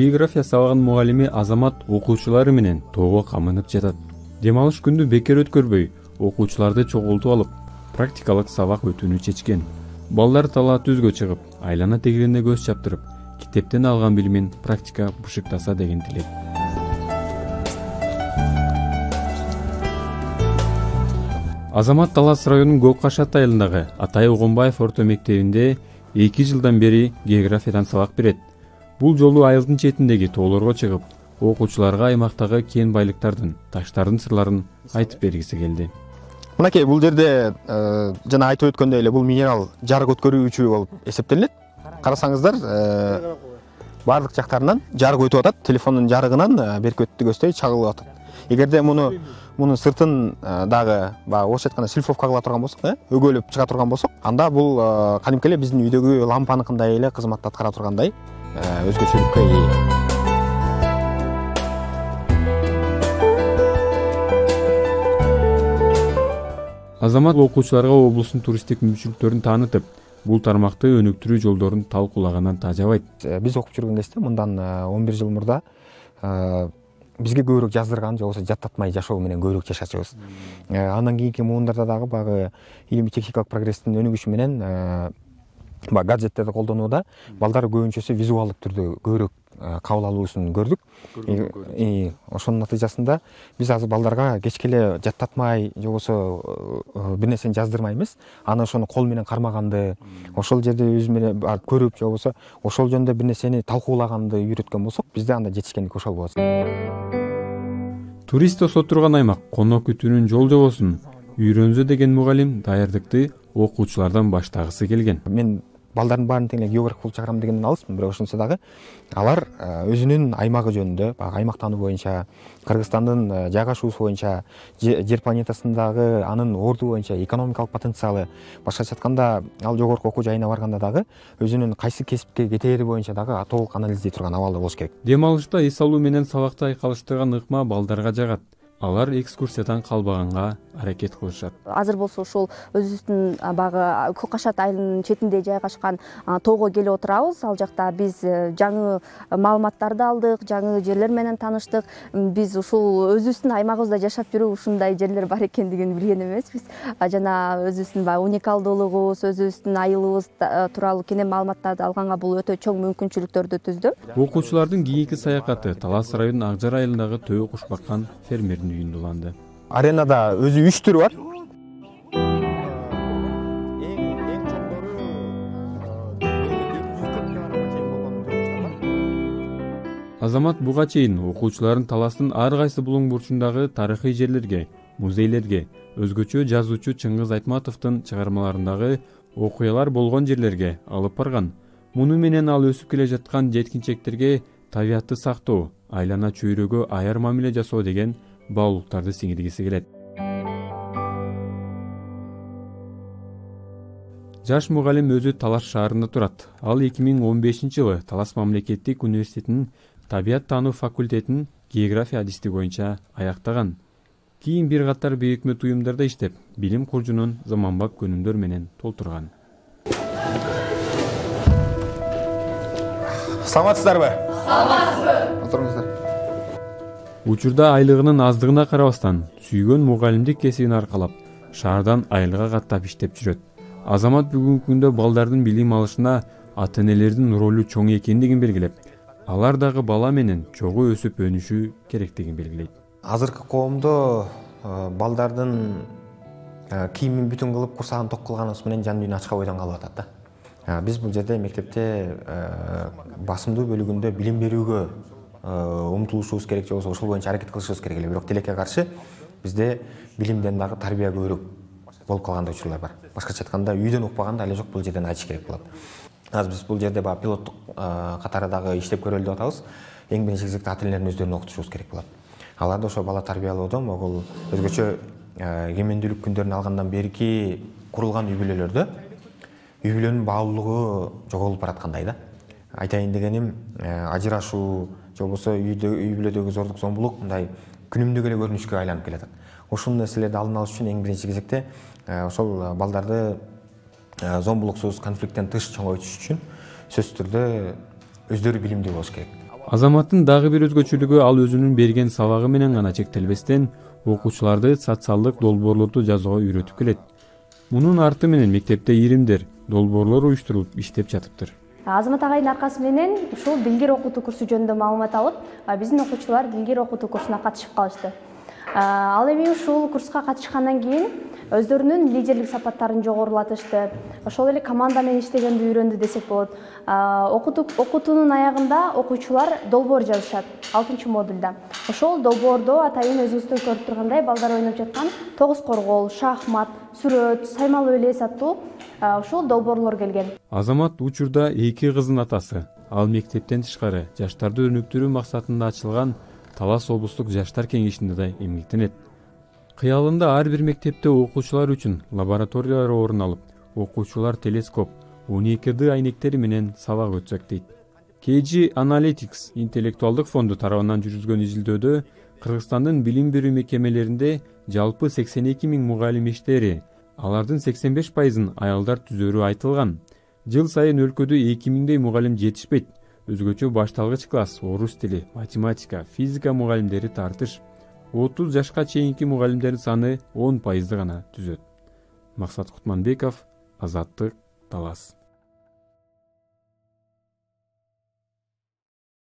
География сабагын мугалими Азамат окуучулары менен тоого камынып жатат. Дем алыш күндү бекер өткөрбөй, окуучуларды чогултуп алып, практикалык сабак өтүүнү чечкен. Балдар талаа түзгө чыгып, айлана тегерине көз чаптырып, китептен алган билимин практика бушуктаса деген тилек. Азамат Талас районунун Көккашат айылындагы Атай Огонбаев орто мектебинде 2 жылдан бери географиядан сабак берет. Бул жолу айылдын четиндеги тоолорго чыгып, окуучуларга аймактагы кен байлыктардын, таштардын сырларын айтып бергиси келди. Мынакей бул жерде жана айтып өткөндөй эле бул минерал жарык өткөрүүчү болуп эсептелет. Карасаңыздар, баардык жактарынан жарык өтүп атат, телефондун жарыгынан берки өттү көздөй чагылып атат. Эгерде мунун сыртын дагы орусча айтканда шлифовка кыла турган болсок, өгөлөп чыга турган болсок, анда бул кадимки эле биздин үйдөгү лампаныкындай эле кызмат аткара тургандай өзгөчөлүккө ээ. Азамат окуучуларга облустун туристтик мүмкүнчүлүктөрүн таанытып, бул тармакты өнүктүрүү жолдорун талкуулаганын тажабайт. Биз окуп жүргөн кезде мындан 11 жыл мурда бизге көбүрөөк жаздырган, же болбосо жаттатмай жашоо менен көбүрөөк жашачубыз. Андан кийинки муундарда дагы багы илимий техникалык прогресстин өнүгүшү менен гаджеттерди колдонууда балдар көбүнчөсү визуалдык түрдө көбүрөөк кабыл алуусун көрдүк. Ошонун натыйжасында биз азыр балдарга кечке эле жаттатмай, же болбосо бир нерсени жаздырмай эмес, аны ошону кол менен кармаганды, ошол жерде өзү менен барып көрүп, же болбосо ошол жөнүндө бир нерсени талкуулаганды үйрөткөн болсок, бизде анда жетишкендик ошол болот. Турист осо турган аймак конок күтүүнүн жол жобосун үйрөнсө деген мугалим даярдыкты окуучулардан баштагысы келген. Мен балдардын баарын тең эле географ болуп чыгарам дегенден алыспын, бирок ошентсе дагы алар өзүнүн аймагы жөнүндө, аймак таануу боюнча, Кыргызстандын жайгашуусу боюнча, жер планетасындагы анын орду боюнча экономикалык потенциалы, башкача айтканда ал жогорку окуу жайына барганда дагы өзүнүн кайсы кесипке кетери боюнча дагы толук анализдей турган абалда болуш керек. Дем алышта эс алуу менен сабакты айкалыштырган ыкма балдарга жагат. Алар экскурсиядан калбаганга аракет кылышат. Азыр болсо ушул өзүбүздүн багы Көккашат айылынын четинде жайгашкан тоого келип отурабыз. Ал жакта биз жаңы маалыматтарды алдык, жаңы жерлер менен тааныштык. Биз ушул өзүбүздүн аймагыбызда жашап жүрүп ушундай жерлер бар экендигин билген эмеспиз. Жана өзүбүздүн уникалдуулугубуз, өзүбүздүн айылыбыз тууралуу кенен маалыматтарды алганга бул өтө чоң мүмкүнчүлүктөрдү түздү. Окуучулардын кийинки саякаты Талас районунун Акжар айылындагы төө куш баккан фермердин үйүндө уланды. Аренада өзү 3 түрү бар. Азамат буга чейин окуучуларын Таластын ар кайсы булуң бурчундагы тарыхый жерлерге, музейлерге, өзгөчө жазуучу Чыңгыз Айтматовдун чыгармаларындагы окуялар болгон жерлерге алып барган. Муну менен ал өсүп келе жаткан жеткинчектерге табиятты сактоо, айлана чөйрөгө аяр мамиле жасоо деген баалуулуктарды сиңиргиси келет. Жаш мугалим өзү Талас шаарында турат. Ал 2015-жылы Талас мамлекеттик университетинин табият таануу факультетин география адисти боюнча аяктаган. Кийин бир катар бейөкмөт уюмдарда иштеп, билим куржунун заманбап көнүмдөр менен толтурган. Саламатсыздарбы? Саламатсызбы. Отуруңуздар. Учурда айлыгынын аздыгына карабастан, сүйгөн мугалимдик кесибин аркалап, шаардан айылга каттап иштеп жүрөт. Азамат бүгүнкү күндө балдардын билим алышына ата-энелердин ролу чоң экендигин белгилеп, алар дагы бала менен чогуу өсүп өнүшү керектигин белгилейт. Азыркы коомдо балдардын кийимин бүтүн кылып, курсагын ток кылганыбыз менен жан дүйнө ачка бойдон калып атат да. Биз бул жерде мектепте басымдуу бөлүгүндө билим берүүгө умтулушубуз керек, же болбосо ошол боюнча аракет кылышыбыз керек эле. Бирок тилекке каршы бизде билимден дагы тарбия көбүрөөк болуп калган учурлар бар. Башкача айтканда үйдөн укпаганда эле жок, бул жерден айтыш керек болот. Азыр биз бул жерде пилоттук катары дагы иштеп көрөлү деп атабыз. Эң биринчи кезекте ата-энелердин өздөрүн окутушубуз керек болот. Аларды ошо бала тарбиялоодо могул өзгөчө кемендүүлүк күндөрүн алгандан берки курулган үй бүлөлөрдө үй бүлөнүн баалуулугу жоголуп бараткандай да. Айтайын дегеним, ажырашуу, же болбосо үй бүлөдөгү зордук зомбулук мындай күнүмдүк эле көрүнүшкө айланып келатат. Ошол нерселерди алдын алыш үчүн эң биринчи кезекте ошол балдарды зомбулуксуз, конфликттен тыш чоңойтуш үчүн сөзсүз түрдө өздөрү билимдүү болуш керек. Азаматтын дагы бир өзгөчөлүгү ал өзүнүн берген сабагы менен гана чектелбестен окуучуларды социалдык долбоорлорду жазууга үйрөтүп келет. Мунун арты менен мектепте иримдер, долбоорлор уюштурулуп иштеп жатыптыр. Азамат агайдын аркасы менен ушул дилгер окутуу курсу жөнүндө маалымат алып, биздин окуучулар дилгер окутуу курсуна катышып калышты. Ал эми ушул курска катышкандан кийин өздөрүнүн лидерлик сапаттарын жогорулатышты. Ошол эле команда менен иштегенди үйрөндү десек болот. Окутуунун аягында окуучулар долбоор жазышат 6-модулда. Ошол долбоордо атайын өзүңүздөр көрүп тургандай балдар ойноп жаткан тогуз коргол, шахмат, сүрөт, саймал элес аттуу ушул долбоорлор келген. Азамат учурда 2 кыздын атасы. Ал мектептен тышкары жаштарды өнүктүрүү максатында ачылган Талас облустук жаштар кеңешинде да эмгектенет. Кыялында ар бир мектепте окуучулар үчүн лабораториялар орун алып, окуучулар телескоп, 12D айнектери менен сабак өтсөк дейт. KG Analytics интеллектуалдык фонду тарабынан жүргүзгөн изилдөөдө Кыргызстандын билим берүү мекемелеринде жалпы 82 000 мугалим иштери, алардын 85%-ын аялдар түзөрү айтылган. Жыл сайын өлкөдө 2000дей мугалим жетишпейт. Өзгөчө башталгыч класс, орус тили, математика, физика мугалимдери тартыш. 30 жашка чейинки мугалимдердин саны 10% гана түзөт. Максат Кутманбеков, Азаттык, Талас.